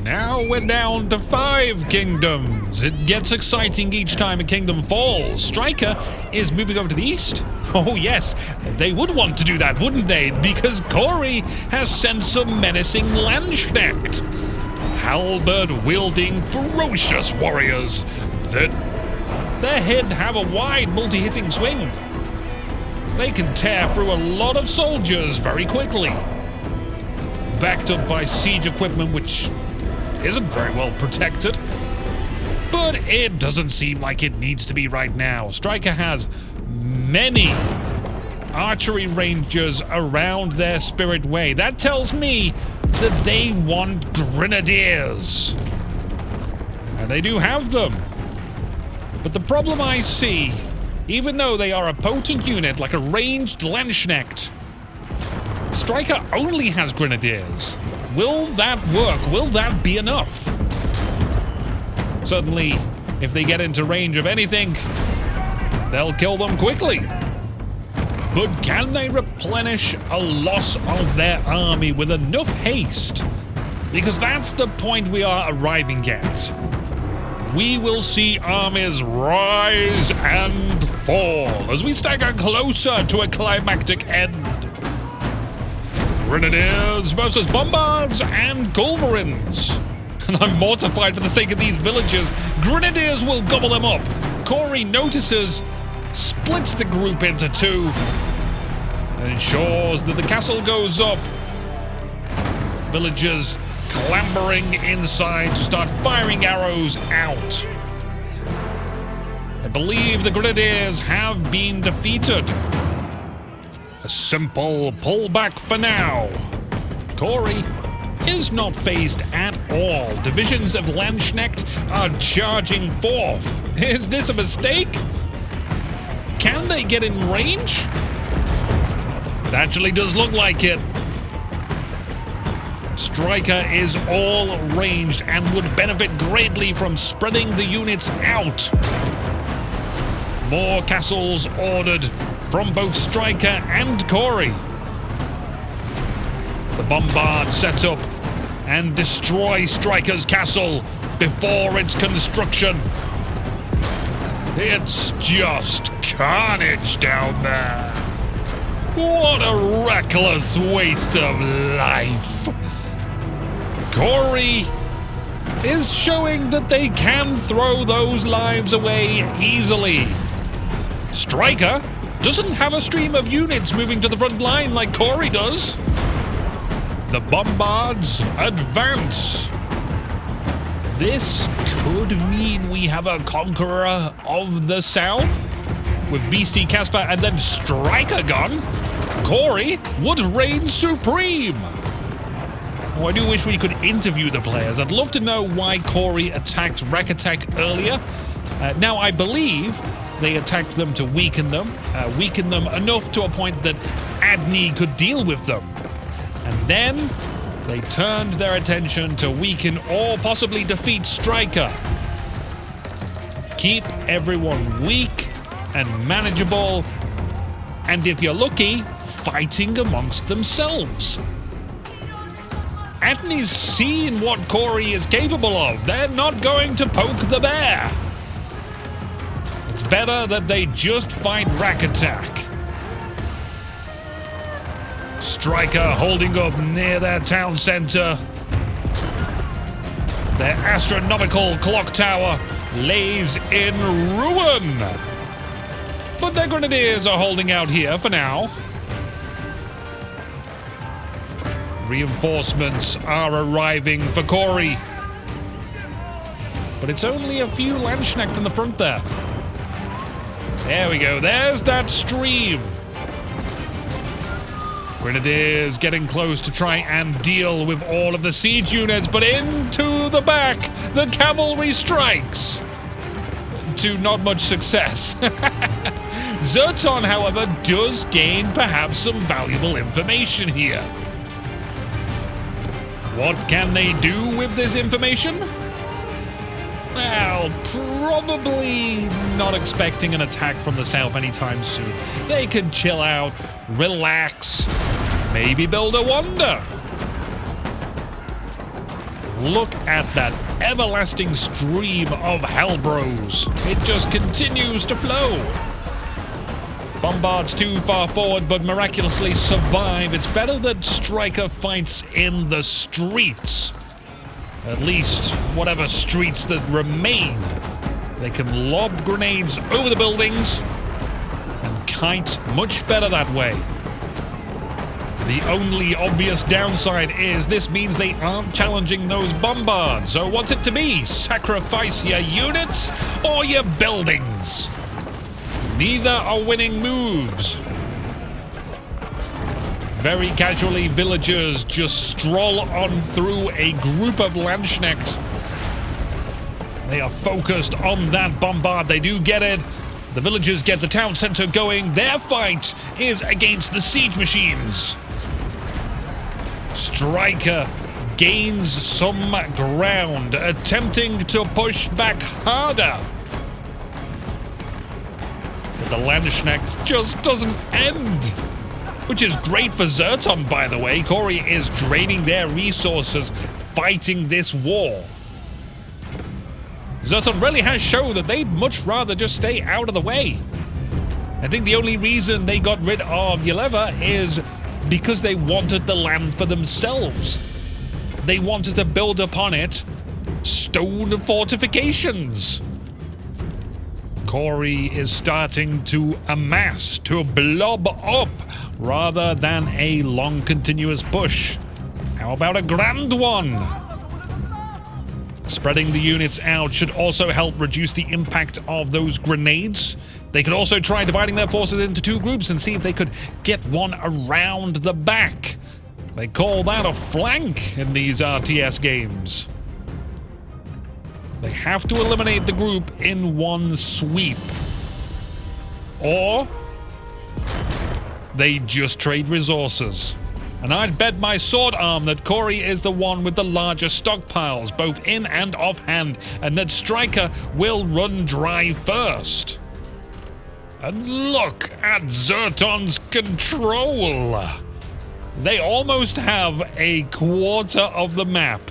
Now we're down to 5 kingdoms. It gets exciting each time a kingdom falls. Striker is moving over to the east. Oh yes, they would want to do that, wouldn't they? Because Corey has sent some menacing Landsknecht. Halberd-wielding ferocious warriors that their head have a wide multi-hitting swing. They can tear through a lot of soldiers very quickly. Backed up by siege equipment, which isn't very well protected. But it doesn't seem like it needs to be right now. Striker has many archery rangers around their Spirit Way. That tells me that they want grenadiers. And they do have them. But the problem I see, even though they are a potent unit like a ranged Landsknecht, Striker only has grenadiers. Will that work? Will that be enough? Certainly, if they get into range of anything, they'll kill them quickly. But can they replenish a loss of their army with enough haste? Because that's the point we are arriving at. We will see armies rise and fall as we stagger closer to a climactic end. Grenadiers versus Bombards and Culverins. And I'm mortified for the sake of these villagers. Grenadiers will gobble them up. Corey notices, splits the group into 2, and ensures that the castle goes up. Villagers clambering inside to start firing arrows out. I believe the Grenadiers have been defeated. A simple pullback for now. Corey is not phased at all. Divisions of Landsknecht are charging forth. Is this a mistake? Can they get in range? It actually does look like it. Striker is all ranged and would benefit greatly from spreading the units out. More castles ordered from both Striker and Corey. The Bombard set up and destroy Striker's castle before its construction. It's just carnage down there. What a reckless waste of life. Corey is showing that they can throw those lives away easily. Striker doesn't have a stream of units moving to the front line like Corey does. The Bombards advance. This could mean we have a conqueror of the south. With Beastie, Kasva, and then Striker gone, Corey would reign supreme. Oh, I do wish we could interview the players. I'd love to know why Corey attacked RAAC earlier. Now, I believe they attacked them to weaken them enough to a point that Adne could deal with them. And then they turned their attention to weaken or possibly defeat Striker. Keep everyone weak and manageable, and if you're lucky, fighting amongst themselves. Adne's seen what Corey is capable of. They're not going to poke the bear. It's better that they just fight RAAC attack. Striker holding up near their town center. Their astronomical clock tower lays in ruin. But their grenadiers are holding out here for now. Reinforcements are arriving for Corey. But it's only a few Landsknecht in the front there. There we go. There's that stream. Grenadiers getting close to try and deal with all of the siege units, but into the back, the cavalry strikes. To not much success. Zerton, however, does gain perhaps some valuable information here. What can they do with this information? Well, probably not expecting an attack from the south anytime soon. They can chill out, relax, maybe build a wonder. Look at that everlasting stream of Hellbros. It just continues to flow. Bombard's too far forward, but miraculously survive. It's better that Striker fights in the streets. At least whatever streets that remain. They can lob grenades over the buildings and kite much better that way. The only obvious downside is this means they aren't challenging those Bombards. So what's it to be? Sacrifice your units or your buildings? Neither are winning moves. Very casually, villagers just stroll on through a group of Landsknecht. They are focused on that Bombard. They do get it. The villagers get the town center going. Their fight is against the siege machines. Striker gains some ground, attempting to push back harder. But the Landsknecht just doesn't end. Which is great for Zerton, by the way. Corey is draining their resources fighting this war. Zerton really has shown that they'd much rather just stay out of the way. I think the only reason they got rid of Yleva is because they wanted the land for themselves. They wanted to build upon it stone fortifications. Corey is starting to amass, to blob up, rather than a long continuous push. How about a grand one? Spreading the units out should also help reduce the impact of those grenades. They could also try dividing their forces into two groups and see if they could get one around the back. They call that a flank in these RTS games. They have to eliminate the group in one sweep. Or they just trade resources. And I'd bet my sword arm that Corey is the one with the larger stockpiles, both in and offhand, and that Striker will run dry first. And look at Zerton's control. They almost have a quarter of the map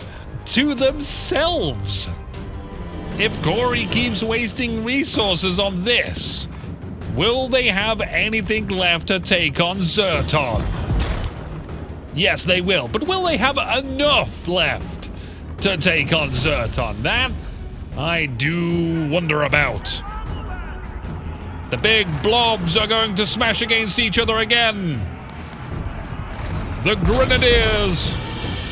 to themselves. If Corey keeps wasting resources on this, will they have anything left to take on Zerton? Yes, they will, but will they have enough left to take on Zerton? That I do wonder about. The big blobs are going to smash against each other again. The Grenadiers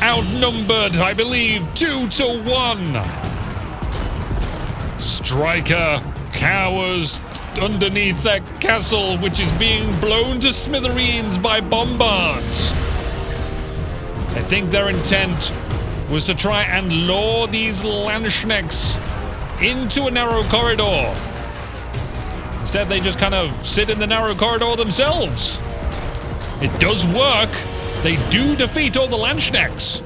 outnumbered, I believe, 2-1. Striker cowers underneath their castle, which is being blown to smithereens by bombards. I think their intent was to try and lure these Landsknechts into a narrow corridor. Instead, they just kind of sit in the narrow corridor themselves. It does work. They do defeat all the Landsknechts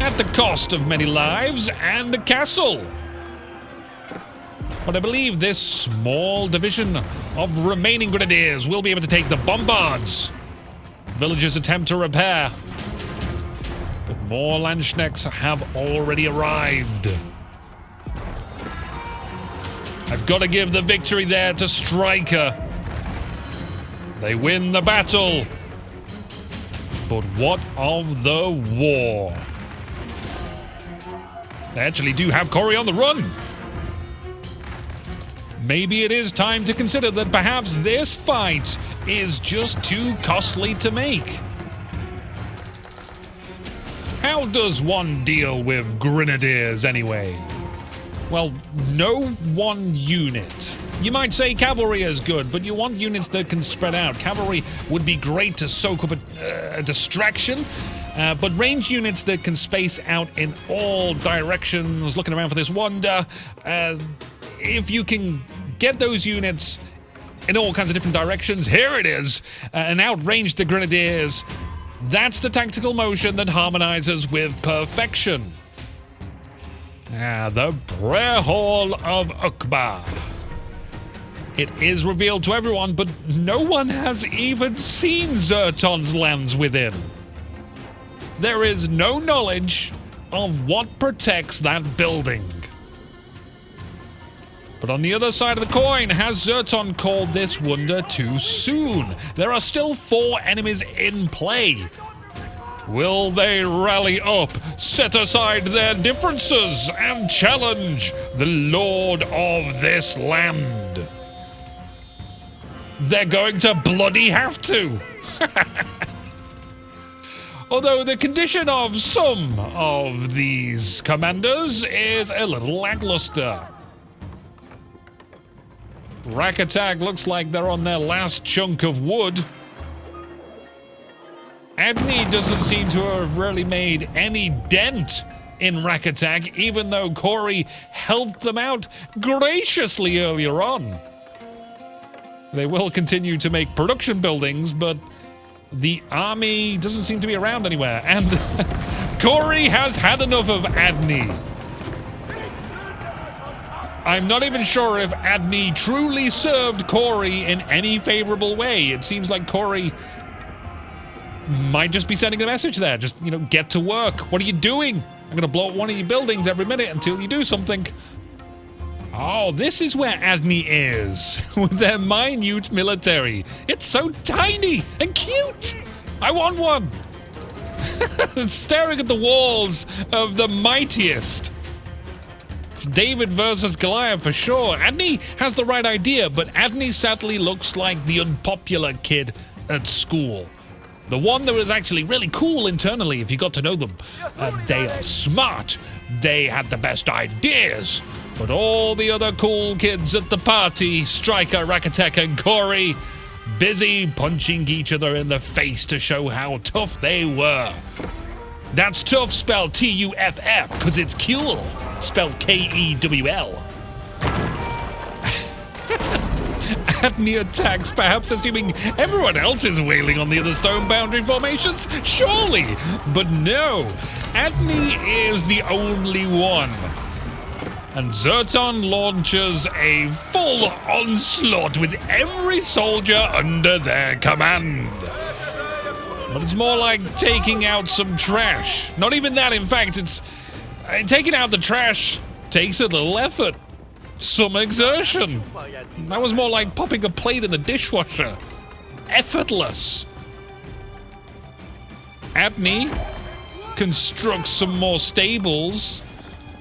at the cost of many lives and a castle. But I believe this small division of remaining Grenadiers will be able to take the bombards. Villagers attempt to repair, but more Landsknechts have already arrived. I've got to give the victory there to Striker. They win the battle. But what of the war? They actually do have Corey on the run. Maybe it is time to consider that perhaps this fight is just too costly to make. How does one deal with Grenadiers anyway? Well, no one unit. You might say cavalry is good, but you want units that can spread out. Cavalry would be great to soak up a distraction, but range units that can space out in all directions. Looking around for this wonder. If you can get those units in all kinds of different directions, here it is, and outrange the Grenadiers. That's the tactical motion that harmonizes with perfection. The Prayer Hall of Ukba. It is revealed to everyone, but no one has even seen Zerton's lands within. There is no knowledge of what protects that building. But on the other side of the coin, has Zerton called this wonder too soon? There are still 4 enemies in play. Will they rally up, set aside their differences, and challenge the Lord of this land? They're going to bloody have to. Although the condition of some of these commanders is a little lackluster. RAAC attack looks like they're on their last chunk of wood. Adne doesn't seem to have really made any dent in RAAC attack, even though Corey helped them out graciously earlier on. They will continue to make production buildings, but the army doesn't seem to be around anywhere. And Corey has had enough of Adne. I'm not even sure if Adne truly served Corey in any favorable way. It seems like Corey might just be sending a message there. Just, get to work. What are you doing? I'm going to blow up one of your buildings every minute until you do something. Oh, this is where Adne is, with their minute military. It's so tiny and cute. I want one. Staring at the walls of the mightiest. It's David versus Goliath for sure. Adne has the right idea, but Adne sadly looks like the unpopular kid at school. The one that was actually really cool internally if you got to know them. They are smart. They had the best ideas. But all the other cool kids at the party, Striker, RAAC, and Corey, busy punching each other in the face to show how tough they were. That's tough spelled T-U-F-F, because it's cool spelled K-E-W-L. Adne attacks, perhaps assuming everyone else is wailing on the other stone boundary formations? Surely! But no, Adne is the only one. And Zerton launches a full onslaught with every soldier under their command. But it's more like taking out some trash. Not even that, in fact, it's taking out the trash takes a little effort. Some exertion. That was more like popping a plate in the dishwasher. Effortless. Adne constructs some more stables.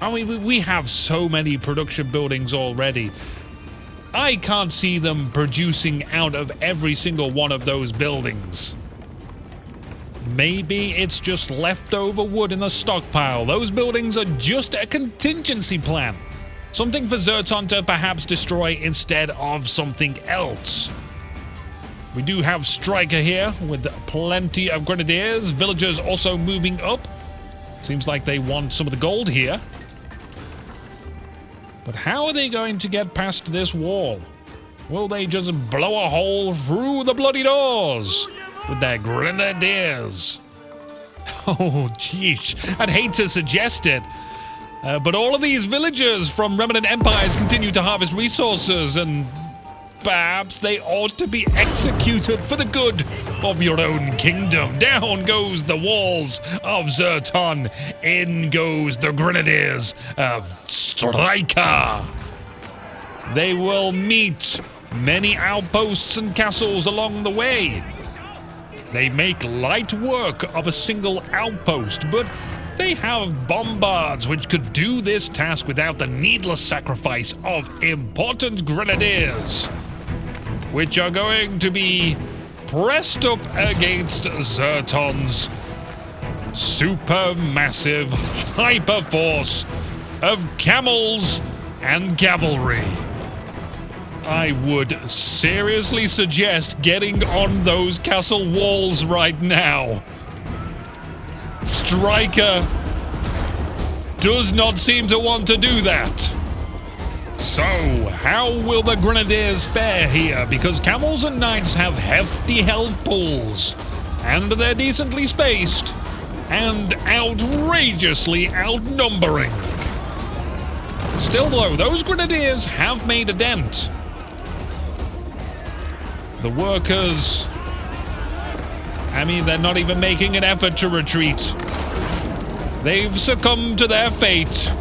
I mean, we have so many production buildings already. I can't see them producing out of every single one of those buildings. Maybe it's just leftover wood in the stockpile. Those buildings are just a contingency plan. Something for Zerton to perhaps destroy instead of something else. We do have Striker here with plenty of grenadiers. Villagers also moving up. Seems like they want some of the gold here. But how are they going to get past this wall? Will they just blow a hole through the bloody doors with their grenadiers? Oh, jeez. I'd hate to suggest it. But all of these villagers from remnant empires continue to harvest resources, and perhaps they ought to be executed for the good of your own kingdom. Down goes the walls of Zerton. In goes the grenadiers of Striker. They will meet many outposts and castles along the way. They make light work of a single outpost, but they have bombards which could do this task without the needless sacrifice of important grenadiers, which are going to be pressed up against Zerton's supermassive hyper force of camels and cavalry. I would seriously suggest getting on those castle walls right now. Striker does not seem to want to do that. So, how will the grenadiers fare here? Because camels and knights have hefty health pools, and they're decently spaced, and outrageously outnumbering. Still though, those grenadiers have made a dent. The workers, I mean, they're not even making an effort to retreat. They've succumbed to their fate.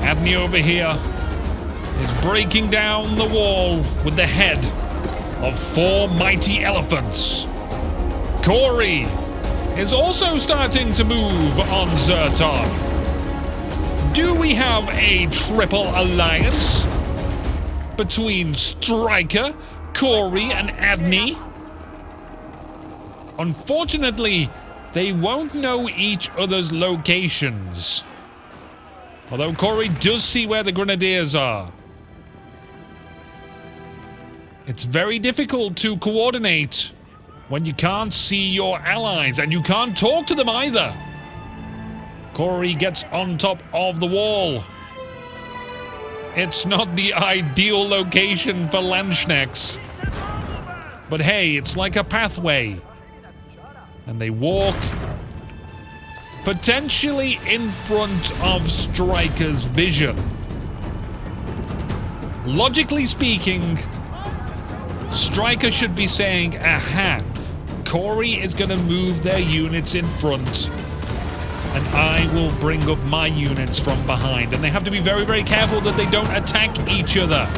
Adne over here is breaking down the wall with the head of 4 mighty elephants. Corey is also starting to move on Zerton. Do we have a triple alliance between Striker, Corey, and Adne? Unfortunately, they won't know each other's locations. Although Corey does see where the grenadiers are. It's very difficult to coordinate when you can't see your allies and you can't talk to them either. Corey gets on top of the wall. It's not the ideal location for Landsknecks. But hey, it's like a pathway. And they walk potentially in front of Striker's vision. Logically speaking, Striker should be saying, aha, Corey is going to move their units in front, and I will bring up my units from behind. And they have to be very, very careful that they don't attack each other.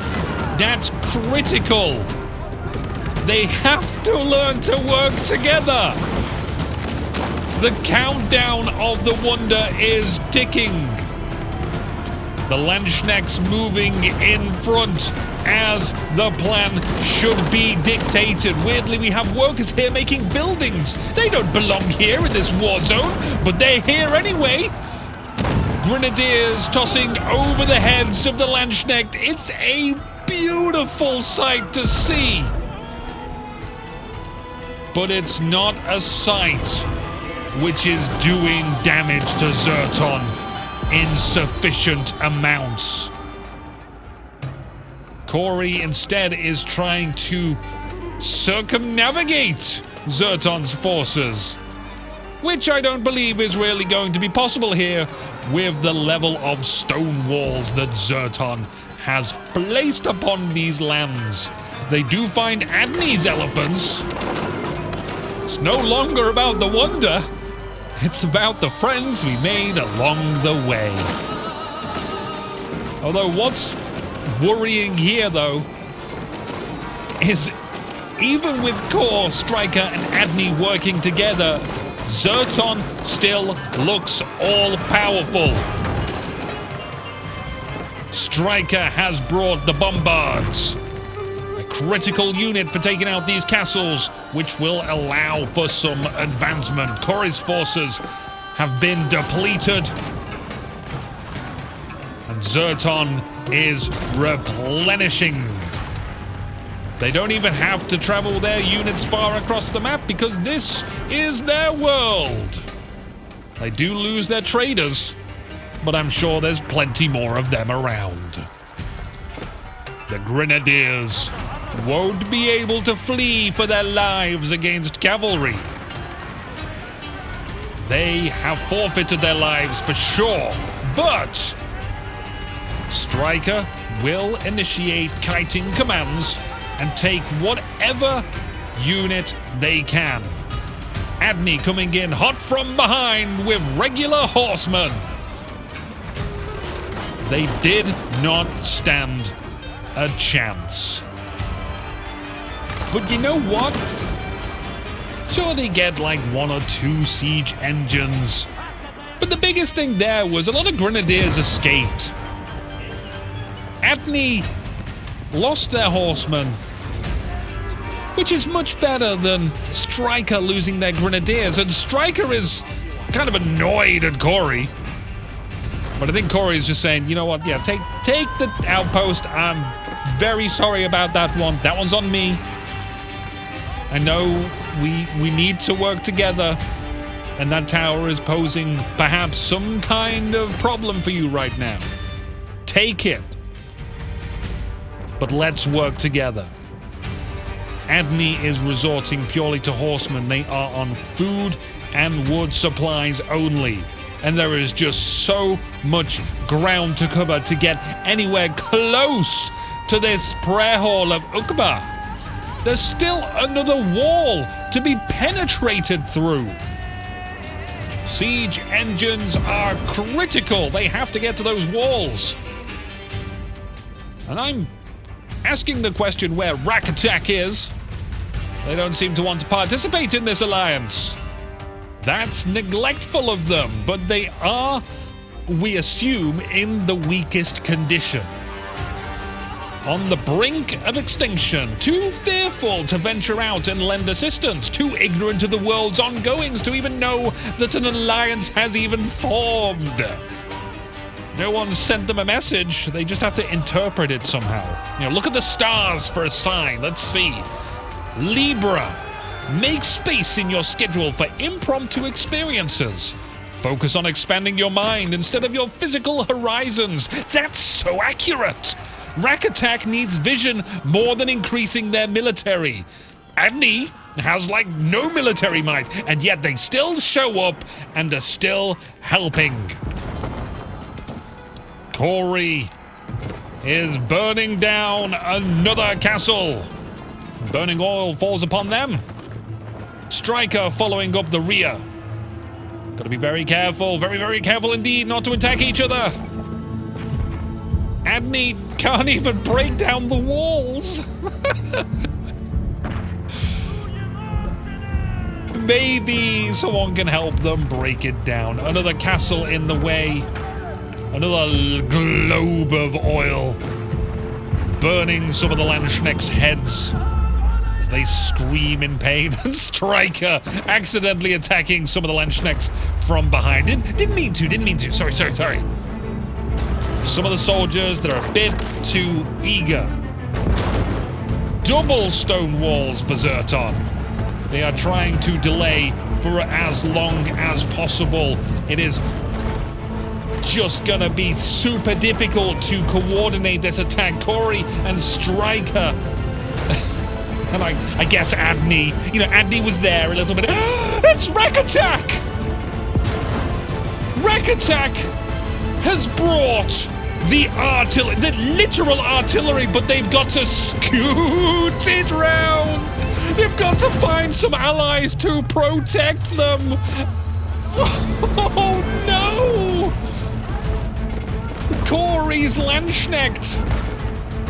That's critical. They have to learn to work together. The countdown of the wonder is ticking. The Landsknecks moving in front as the plan should be dictated. Weirdly, we have workers here making buildings. They don't belong here in this war zone, but they're here anyway. Grenadiers tossing over the heads of the Landsknecht. It's a beautiful sight to see. But it's not a sight which is doing damage to Zerton in sufficient amounts. Corey instead is trying to circumnavigate Zerton's forces which I don't believe is really going to be possible here with the level of stone walls that Zerton has placed upon these lands. They do find Adne's elephants. It's no longer about the wonder. It's about the friends we made along the way. Although what's worrying here, though, is even with Core, Striker, and Adne working together, Zerton still looks all-powerful. Striker has brought the Bombards, a critical unit for taking out these castles, which will allow for some advancement. Core's forces have been depleted, and Zerton is replenishing. They don't even have to travel their units far across the map because this is their world. They do lose their traders, but I'm sure there's plenty more of them around. The Grenadiers won't be able to flee for their lives against cavalry. They have forfeited their lives for sure, but Striker will initiate kiting commands and take whatever unit they can. Adne coming in hot from behind with regular horsemen. They did not stand a chance. But you know what? Sure, they get like 1 or 2 siege engines. But the biggest thing there was a lot of Grenadiers escaped. Adne lost their horsemen, which is much better than Striker losing their Grenadiers. And Striker is kind of annoyed at Corey. But I think Corey is just saying, you know what, yeah, take the outpost. I'm very sorry about that one. That one's on me. I know we need to work together, and that tower is posing perhaps some kind of problem for you right now. Take it. But let's work together. Adne is resorting purely to horsemen. They are on food and wood supplies only. And there is just so much ground to cover to get anywhere close to this prayer hall of Uqba. There's still another wall to be penetrated through. Siege engines are critical. They have to get to those walls. And I'm asking the question where RAAC is. They don't seem to want to participate in this alliance. That's neglectful of them, but they are, we assume, in the weakest condition. On the brink of extinction, too fearful to venture out and lend assistance, too ignorant of the world's ongoings to even know that an alliance has even formed. No one sent them a message. They just have to interpret it somehow. You know, look at the stars for a sign. Let's see. Libra. Make space in your schedule for impromptu experiences. Focus on expanding your mind instead of your physical horizons. That's so accurate. RAAC needs vision more than increasing their military. Adne has like no military might, and yet they still show up and are still helping. Corey is burning down another castle. Burning oil falls upon them. Striker following up the rear. Gotta be very careful, very, very careful indeed not to attack each other. Adne can't even break down the walls. Maybe someone can help them break it down. Another castle in the way. Another globe of oil. Burning some of the Landsknecht's heads as they scream in pain. And Striker accidentally attacking some of the Landsknechts from behind. Didn't mean to. Sorry. Some of the soldiers that are a bit too eager. Double stone walls for Zerton. They are trying to delay for as long as possible. It is just gonna be super difficult to coordinate this attack. Corey and Striker. And I guess Adne, Adne was there a little bit. It's RAAC! RAAC attack has brought the artillery, the literal artillery, but they've got to scoot it round. They've got to find some allies to protect them. Oh no! Corey's Landsknecht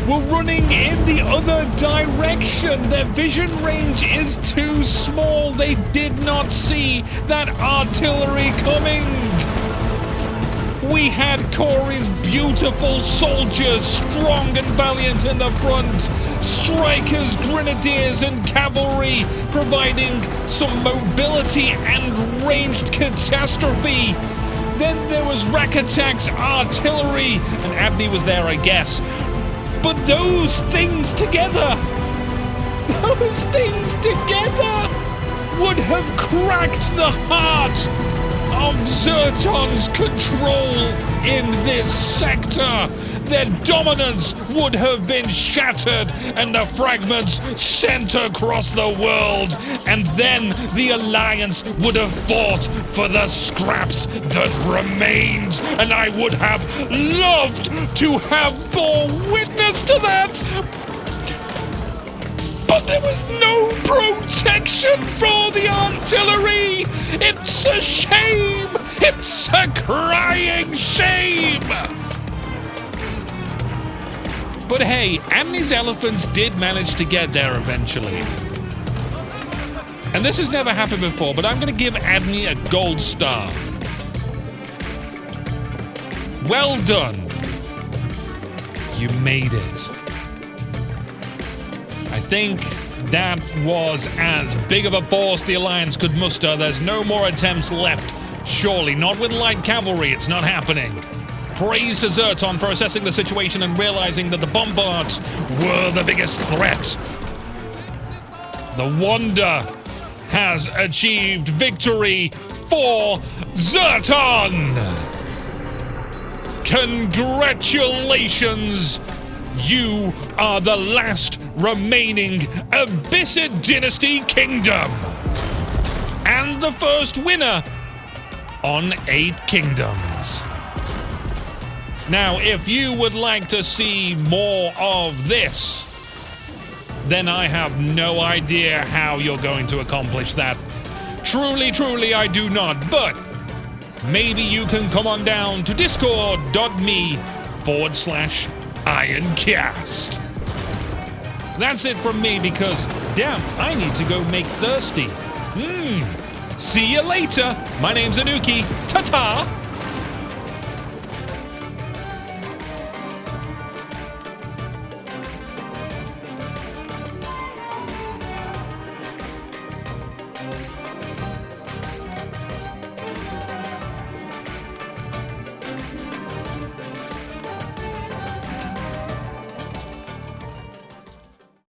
were running in the other direction. Their vision range is too small. They did not see that artillery coming. We had Corey's beautiful soldiers, strong and valiant in the front. Strikers, grenadiers, and cavalry providing some mobility and ranged catastrophe. Then there was RAAC attacks, artillery, and Adne was there, I guess. But those things together would have cracked the heart of Zerton's control in this sector. Their dominance would have been shattered and the fragments sent across the world. And then the Alliance would have fought for the scraps that remained. And I would have loved to have bore witness to that. But there was no protection for the artillery! It's a shame! It's a crying shame! But hey, Adne's elephants did manage to get there eventually. And this has never happened before, but I'm going to give Adne a gold star. Well done. You made it. I think that was as big of a force the Alliance could muster. There's no more attempts left. Surely not with light cavalry. It's not happening. Praise to Zerton for assessing the situation and realizing that the bombards were the biggest threat. The Wonder has achieved victory for Zerton. Congratulations. You are the last remaining Abyssid Dynasty Kingdom. And the first winner on 8 Kingdoms. Now, if you would like to see more of this, then I have no idea how you're going to accomplish that. Truly, I do not. But maybe you can come on down to discord.me/Ironcast. That's it from me because, damn, I need to go make thirsty. See you later. My name's Anuki. Ta-ta.